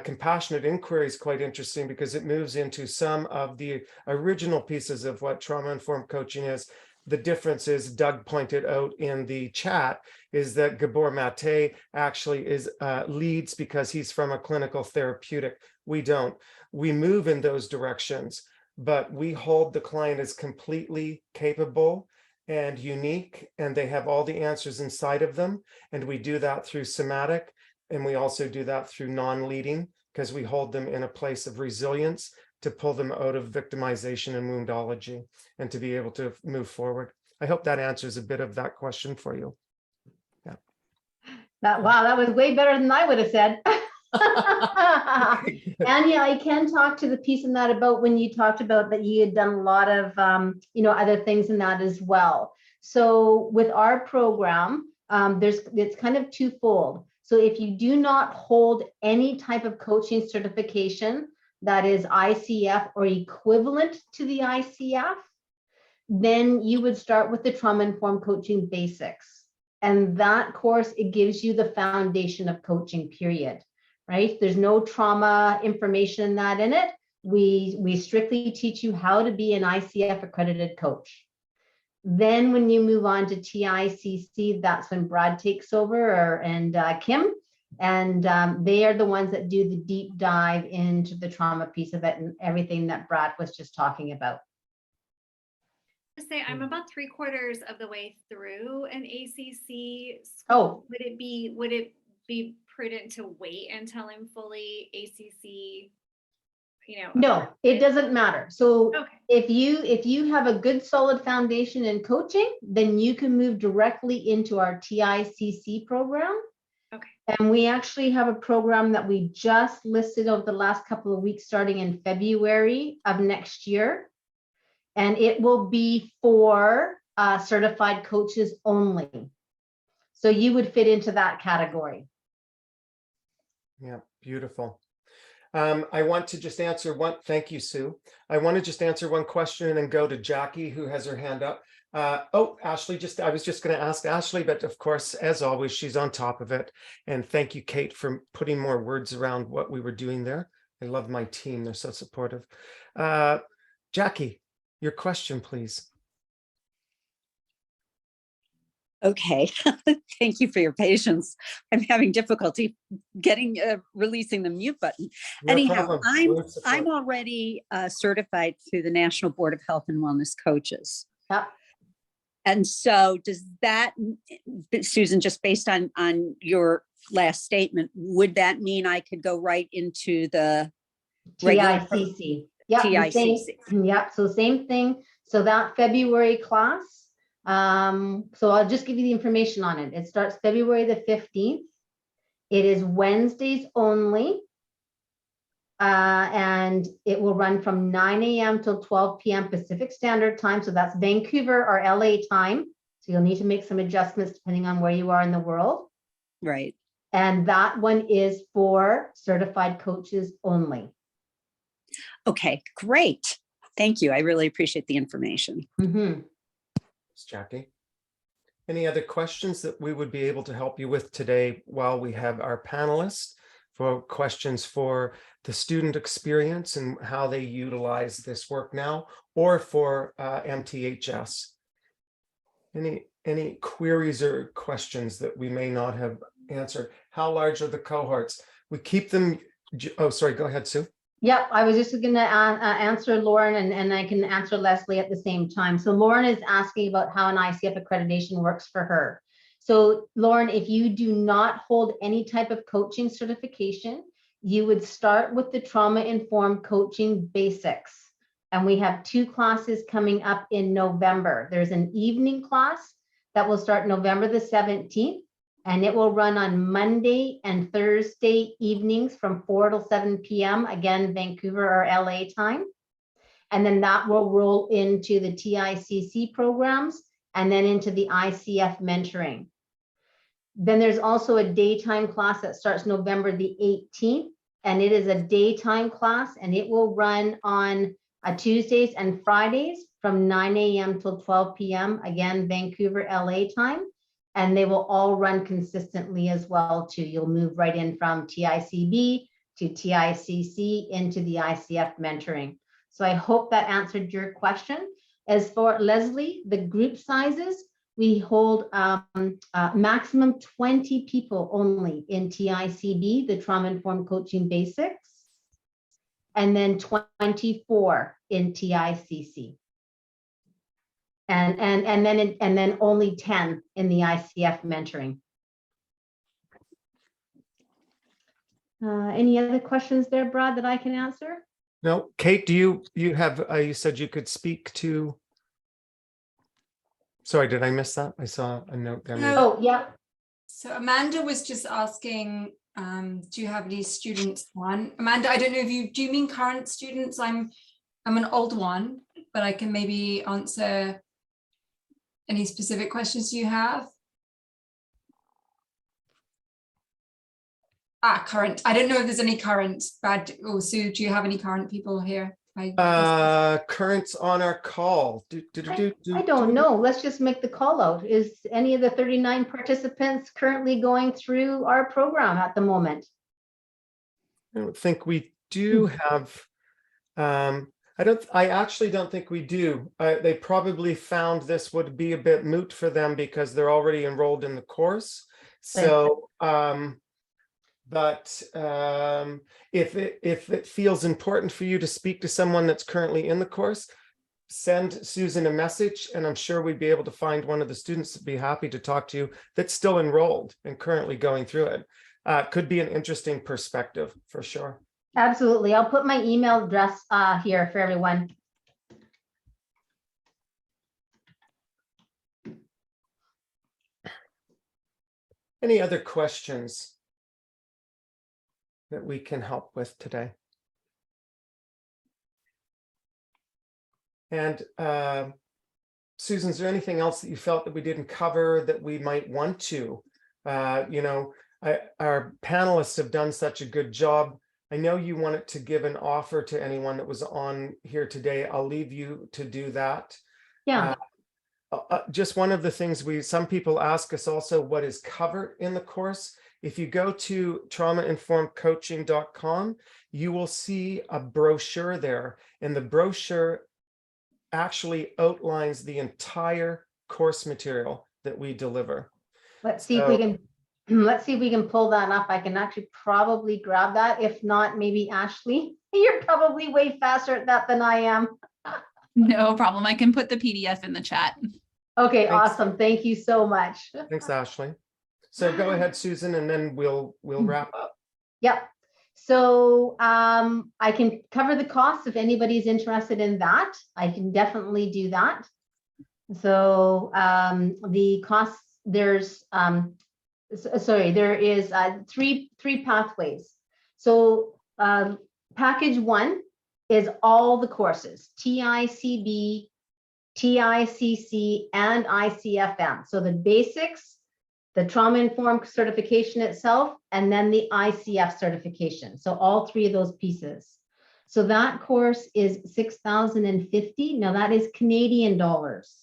compassionate inquiry, is quite interesting because it moves into some of the original pieces of what trauma-informed coaching is. The difference is, Doug pointed out in the chat, is that Gabor Mate actually is leads because he's from a clinical therapeutic. We don't. We move in those directions, but we hold the client as completely capable and unique, and they have all the answers inside of them. And we do that through somatic. And we also do that through non-leading, because we hold them in a place of resilience to pull them out of victimization and woundology and to be able to move forward. I hope that answers a bit of that question for you. Yeah. Wow, that was way better than I would have said. Anya, I can talk to the piece in that about when you talked about that you had done a lot of, other things in that as well. So with our program, it's kind of twofold. So if you do not hold any type of coaching certification that is ICF or equivalent to the ICF, then you would start with the trauma-informed coaching basics. And that course, it gives you the foundation of coaching, period, right? There's no trauma information in that in it. We strictly teach you how to be an ICF accredited coach. Then when you move on to TICC, that's when Brad takes over, and Kim, and they are the ones that do the deep dive into the trauma piece of it and everything that Brad was just talking about. To say I'm about 3/4 of the way through an ACC school. Oh. Would it be prudent to wait until I'm fully ACC? No, it doesn't matter. So Okay. if you have a good solid foundation in coaching, then you can move directly into our TICC program. Okay. And we actually have a program that we just listed over the last couple of weeks, starting in February of next year. And it will be for certified coaches only. So you would fit into that category. Yeah, beautiful. I want to just answer one. Thank you, Sue. I want to just answer one question and then go to Jackie, who has her hand up. Oh, Ashley, I was just going to ask Ashley, but of course, as always, she's on top of it. And thank you, Kate, for putting more words around what we were doing there. I love my team. They're so supportive. Jackie, your question, please. Okay, thank you for your patience. I'm having difficulty getting releasing the mute button. No Anyhow, problem. I'm already certified through the National Board of Health and Wellness Coaches. Yep. And so does that, Susan, just based on your last statement, would that mean I could go right into the regular TICC? Yep. TICC? Yep. So same thing. So that February class. So I'll just give you the information on it. It starts February the 15th. It is Wednesdays only. And it will run from 9 a.m. till 12 p.m. Pacific Standard Time. So that's Vancouver or LA time. So you'll need to make some adjustments depending on where you are in the world. Right. And that one is for certified coaches only. Okay, great. Thank you. I really appreciate the information. Mm-hmm. Thanks, Jackie. Any other questions that we would be able to help you with today while we have our panelists for questions for the student experience and how they utilize this work now, or for MTHS? Any queries or questions that we may not have answered? How large are the cohorts? We keep them. Oh, sorry. Go ahead, Sue. Yep, I was just going to answer Lauren, and I can answer Leslie at the same time. So Lauren is asking about how an ICF accreditation works for her. So Lauren, if you do not hold any type of coaching certification, you would start with the trauma-informed coaching basics. And we have 2 classes coming up in November. There's an evening class that will start November the 17th. And it will run on Monday and Thursday evenings from 4 till 7 p.m. Again, Vancouver or LA time. And then that will roll into the TICC programs and then into the ICF mentoring. Then there's also a daytime class that starts November the 18th. And it is a daytime class, and it will run on Tuesdays and Fridays from 9 a.m. till 12 p.m. Again, Vancouver, LA time. And they will all run consistently as well too. You'll move right in from TICB to TICC into the ICF mentoring. So I hope that answered your question. As for Leslie, the group sizes, we hold maximum 20 people only in TICB, the Trauma-Informed Coaching Basics, and then 24 in TICC. And then only 10 in the ICF mentoring. Any other questions there, Brad, that I can answer? No, Kate, do you have, you said you could speak to, sorry, did I miss that? I saw a note there. Oh, yeah. So Amanda was just asking, do you have any students on? Amanda, I don't know if do you mean current students? I'm an old one, but I can maybe answer any specific questions you have? Current. I don't know if there's any current. Brad or Sue, do you have any current people here? Currents on our call. I don't know. Let's just make the call out. Is any of the 39 participants currently going through our program at the moment? I don't think we do have. I actually don't think we do. They probably found this would be a bit moot for them because they're already enrolled in the course. So, but if it feels important for you to speak to someone that's currently in the course, send Susan a message, and I'm sure we'd be able to find one of the students that'd be happy to talk to you that's still enrolled and currently going through it. Could be an interesting perspective for sure. Absolutely. I'll put my email address here for everyone. Any other questions that we can help with today? And Susan, is there anything else that you felt that we didn't cover that we might want to? Our panelists have done such a good job. I know you wanted to give an offer to anyone that was on here today. I'll leave you to do that. Yeah. just one of the things some people ask us also, what is covered in the course. If you go to traumainformedcoaching.com, you will see a brochure there, and the brochure actually outlines the entire course material that we deliver. Let's see if we can, let's see if we can pull that up. I can actually probably grab that. If not, maybe Ashley, you're probably way faster at that than I am. No problem. I can put the PDF in the chat. Okay, Thanks. awesome. Thank you so much. Thanks, Ashley. So go ahead, Susan, and then we'll wrap up. Yep. So I can cover the costs if anybody's interested in that. I can definitely do that. So the costs, there's there is three pathways. So package 1 is all the courses, TICB, TICC, and ICFM. So the basics, the trauma-informed certification itself, and then the ICF certification. So all 3 of those pieces. So that course is $6,050. Now that is Canadian dollars.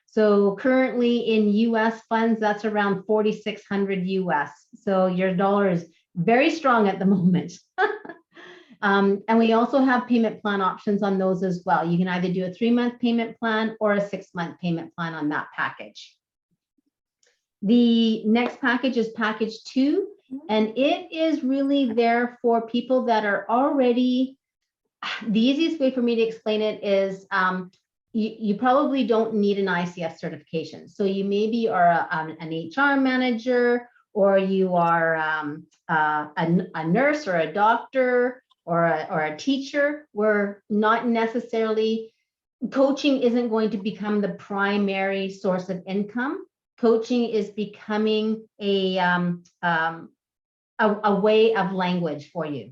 So currently in US funds, that's around 4,600 US. So your dollar is very strong at the moment. And we also have payment plan options on those as well. You can either do a 3-month payment plan or a 6-month payment plan on that package. The next package is package 2, and it is really there for people that are already, the easiest way for me to explain it is you probably don't need an ICF certification. So you maybe are an HR manager, or you are a nurse or a doctor or a teacher, where not necessarily coaching isn't going to become the primary source of income. Coaching is becoming a way of language for you.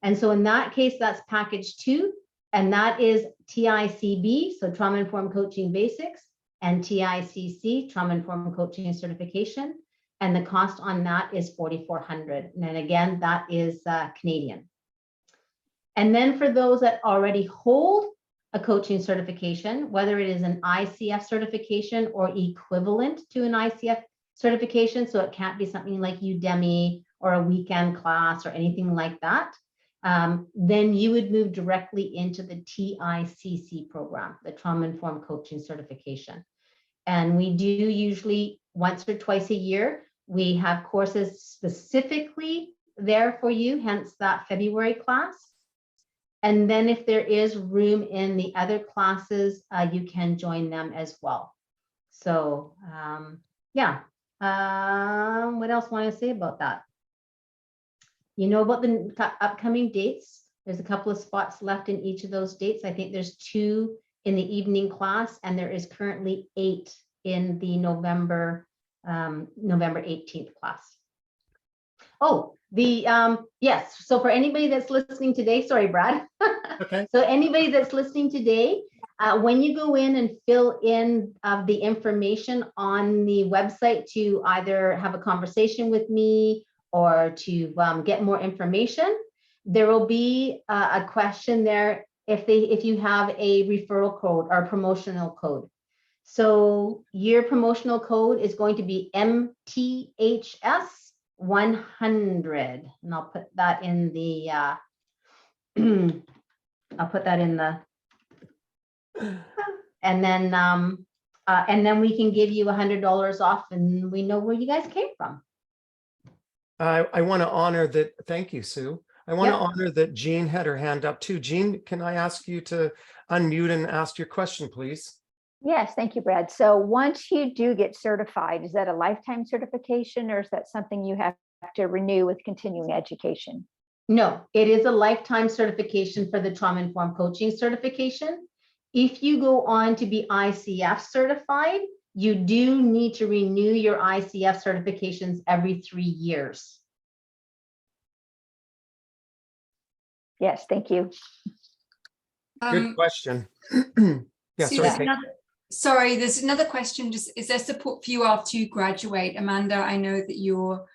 And so in that case, that's package 2, and that is TICB, so Trauma-Informed Coaching Basics, and TICC, Trauma-Informed Coaching Certification. And the cost on that is $4,400. And then again, that is Canadian. And then for those that already hold a coaching certification, whether it is an ICF certification or equivalent to an ICF certification, so it can't be something like Udemy or a weekend class or anything like that, then you would move directly into the TICC program, the Trauma-Informed Coaching Certification. And we do usually once or twice a year, we have courses specifically there for you, hence that February class. And then if there is room in the other classes, you can join them as well. So yeah, what else want to say about that? You know about the upcoming dates. There's a couple of spots left in each of those dates. I think there's 2 in the evening class, and there is currently 8 in the November 18th class. Oh, yes. So for anybody that's listening today, sorry, Brad. Okay. So anybody that's listening today, when you go in and fill in the information on the website to either have a conversation with me or to get more information, there will be a question there if you have a referral code or promotional code. So your promotional code is going to be MTHS 100, and I'll put that in the and then we can give you $100 off, and we know where you guys came from. I want to honor that. Thank you, Sue. I want to honor that Jean had her hand up too. Jean, can I ask you to unmute and ask your question, please? Yes, thank you, Brad. So once you do get certified, is that a lifetime certification, or is that something you have to renew with continuing education? No, it is a lifetime certification for the Trauma-Informed Coaching Certification. If you go on to be ICF certified, you do need to renew your ICF certifications every 3 years. Yes, thank you. Good question. Yeah, Susan, sorry, there's another question. Just, is there support for you after you graduate? Amanda, I know that you're,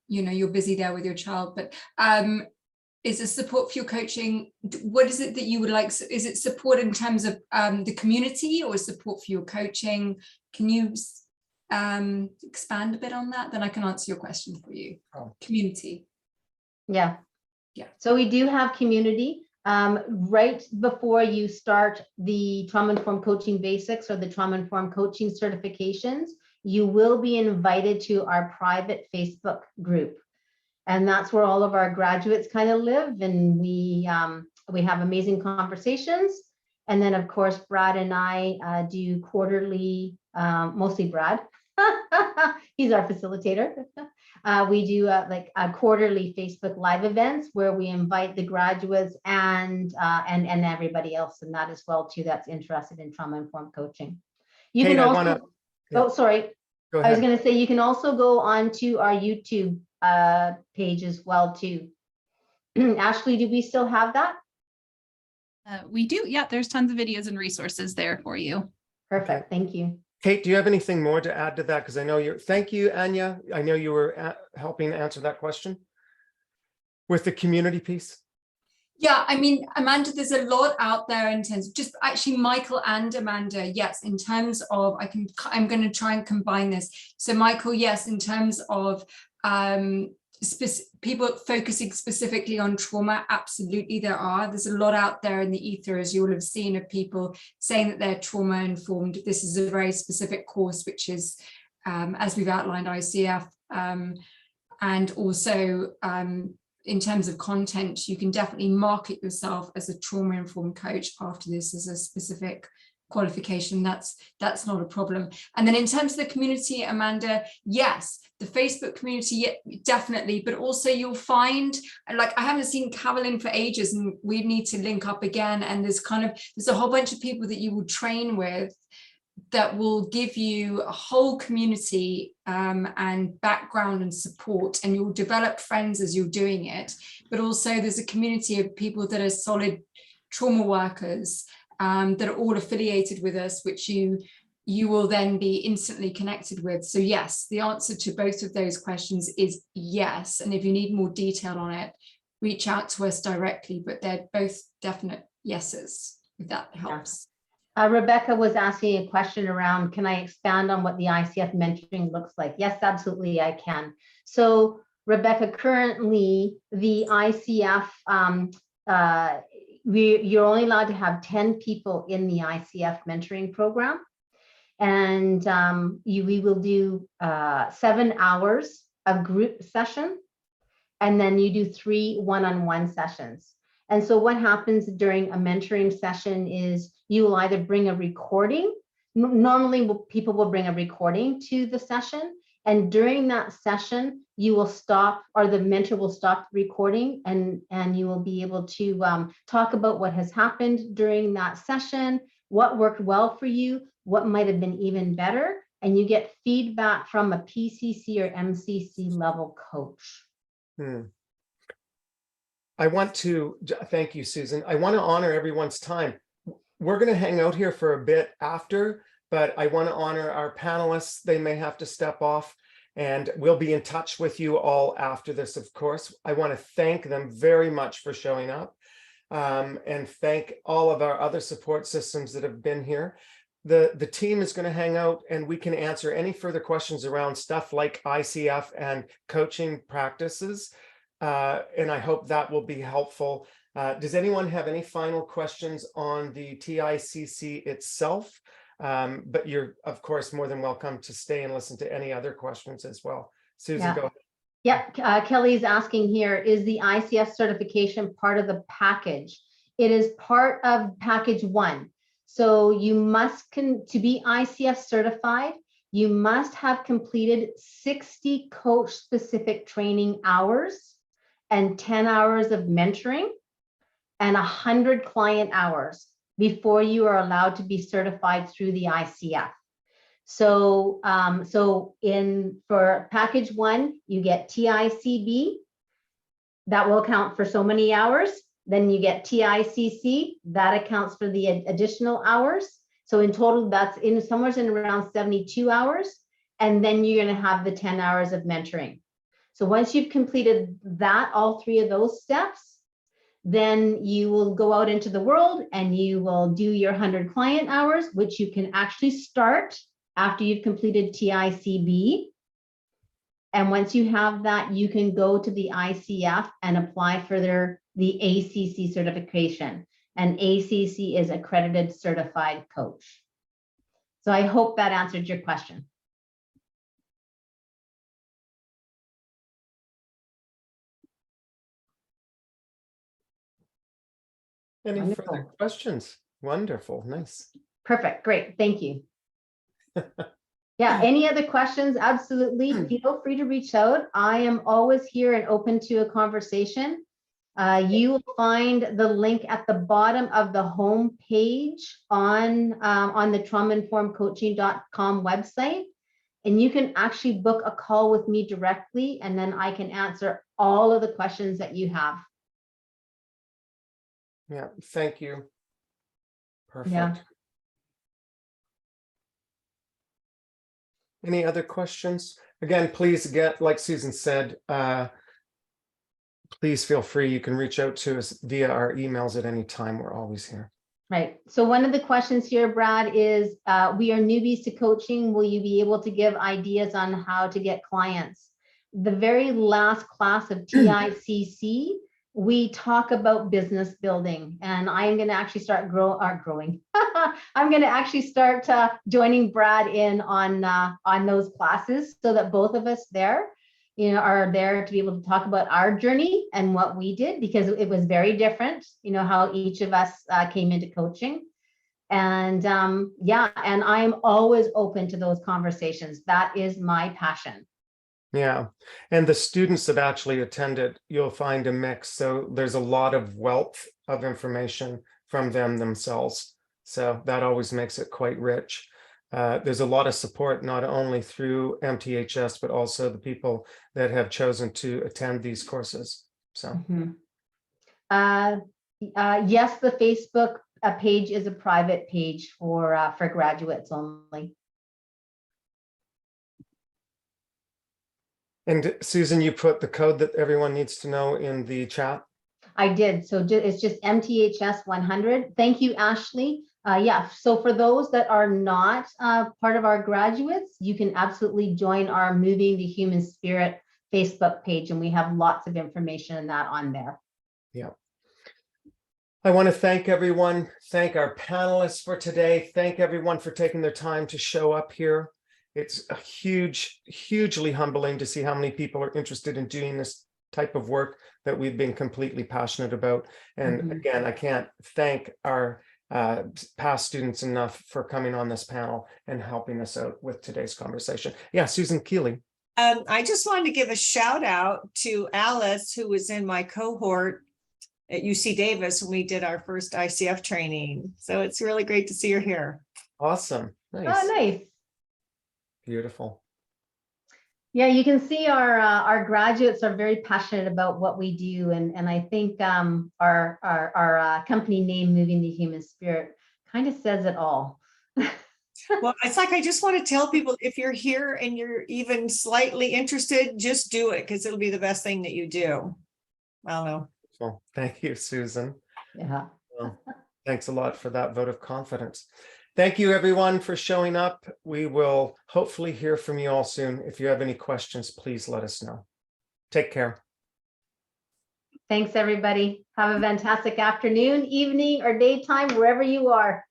you're busy there with your child, but is a support for your coaching. What is it that you would like? Is it support in terms of the community or support for your coaching? Can you expand a bit on that? Then I can answer your question for you. Community. Yeah. Yeah. So we do have community. Right before you start the trauma-informed coaching basics or the trauma-informed coaching certifications, you will be invited to our private Facebook group. And that's where all of our graduates kind of live, and we have amazing conversations. And then, of course, Brad and I do quarterly, mostly Brad. He's our facilitator. We do like quarterly Facebook Live events where we invite the graduates and everybody else in that as well too that's interested in trauma-informed coaching. You Kate, can also. Oh, sorry. Go I was ahead. going to say you can also go on to our YouTube page as well too. Ashley, do we still have that? We do. Yeah, there's tons of videos and resources there for you. Perfect. Thank you. Kate, do you have anything more to add to that? Because I know you're, thank you, Anya. I know you were helping answer that question with the community piece. Yeah, I mean, Amanda, there's a lot out there in terms of just actually Michael and Amanda. Yes, in terms of, I'm going to try and combine this. So Michael, yes, in terms of people focusing specifically on trauma, absolutely there's a lot out there in the ether, as you will have seen, of people saying that they're trauma informed. This is a very specific course, which is, as we've outlined, ICF, and also in terms of content, you can definitely market yourself as a trauma informed coach after this as a specific qualification. That's not a problem. And then in terms of the community, Amanda, yes, the Facebook community, definitely, but also you'll find, like, I haven't seen Carolyn for ages and we need to link up again. And there's a whole bunch of people that you will train with that will give you a whole community and background and support, and you'll develop friends as you're doing it. But also there's a community of people that are solid trauma workers that are all affiliated with us, which you will then be instantly connected with. So yes, the answer to both of those questions is yes. And if you need more detail on it, reach out to us directly, but they're both definite yeses, if that helps. Rebecca was asking a question around, can I expand on what the ICF mentoring looks like? Yes, absolutely, I can. So Rebecca, currently the ICF, you're only allowed to have 10 people in the ICF mentoring program. And we will do 7 hours of group session, and then you do 3 one-on-one sessions. And so what happens during a mentoring session is you will either bring a recording. Normally people will bring a recording to the session, and during that session you will stop, or the mentor will stop recording, and you will be able to talk about what has happened during that session, what worked well for you, what might have been even better, and you get feedback from a PCC or MCC level coach. I want to thank you, Susan. I want to honor everyone's time. We're going to hang out here for a bit after, but I want to honor our panelists. They may have to step off, and we'll be in touch with you all after this, of course. I want to thank them very much for showing up, and thank all of our other support systems that have been here. The team is going to hang out, and we can answer any further questions around stuff like ICF and coaching practices. And I hope that will be helpful. Does anyone have any final questions on the TICC itself? But you're, of course, more than welcome to stay and listen to any other questions as well. Susan, go ahead. Yeah, Kelly's asking here, is the ICF certification part of the package? It is part of package 1. So you must, to be ICF certified, you must have completed 60 coach-specific training hours and 10 hours of mentoring and 100 client hours before you are allowed to be certified through the ICF. So, for package 1, you get TICB, that will account for so many hours. Then you get TICC, that accounts for the additional hours. So in total, that's somewhere in around 72 hours. And then you're going to have the 10 hours of mentoring. So once you've completed that, all 3 of those steps, then you will go out into the world and you will do your 100 client hours, which you can actually start after you've completed TICB. And once you have that, you can go to the ICF and apply for the ACC certification. And ACC is Accredited Certified Coach. So I hope that answered your question. Any Wonderful. further questions? Wonderful, nice. Perfect, great, thank you. Yeah, any other questions? Absolutely, feel free to reach out. I am always here and open to a conversation. You will find the link at the bottom of the home page on the traumainformedcoaching.com website. And you can actually book a call with me directly, and then I can answer all of the questions that you have. Yeah, thank you. Perfect. Yeah. Any other questions? Again, please get, like Susan said, please feel free. You can reach out to us via our emails at any time. We're always here. Right. So one of the questions here, Brad, is we are newbies to coaching. Will you be able to give ideas on how to get clients? The very last class of TICC, we talk about business building, and I'm going to actually start growing. I'm going to actually start joining Brad in on those classes, so that both of us there, are there to be able to talk about our journey and what we did, because it was very different, how each of us came into coaching. And yeah, and I'm always open to those conversations. That is my passion. Yeah, and the students that actually attended, you'll find a mix. So there's a lot of wealth of information from them themselves. So that always makes it quite rich. There's a lot of support, not only through MTHS, but also the people that have chosen to attend these courses. So, yes, the Facebook page is a private page for graduates only. and Susan, you put the code that everyone needs to know in the chat. I did. So it's just MTHS 100. Thank you, Ashley. Yeah, so for those that are not part of our graduates, you can absolutely join our Moving the Human Spirit Facebook page, and we have lots of information in that on there. Yeah. I want to thank everyone, thank our panelists for today, thank everyone for taking their time to show up here. It's a hugely humbling to see how many people are interested in doing this type of work that we've been completely passionate about. And again, I can't thank our past students enough for coming on this panel and helping us out with today's conversation. Yeah, Susan Keeley. I just wanted to give a shout out to Alice, who was in my cohort at UC Davis when we did our first ICF training. So it's really great to see her here. Awesome. Nice. Oh, nice. Beautiful. Yeah, you can see our graduates are very passionate about what we do, and I think our company name, Moving the Human Spirit, kind of says it all. Well, it's like I just want to tell people, if you're here and you're even slightly interested, just do it, because it'll be the best thing that you do. I don't know. Well, thank you, Susan. Yeah. Well, thanks a lot for that vote of confidence. Thank you, everyone, for showing up. We will hopefully hear from you all soon. If you have any questions, please let us know. Take care. Thanks, everybody. Have a fantastic afternoon, evening, or daytime, wherever you are.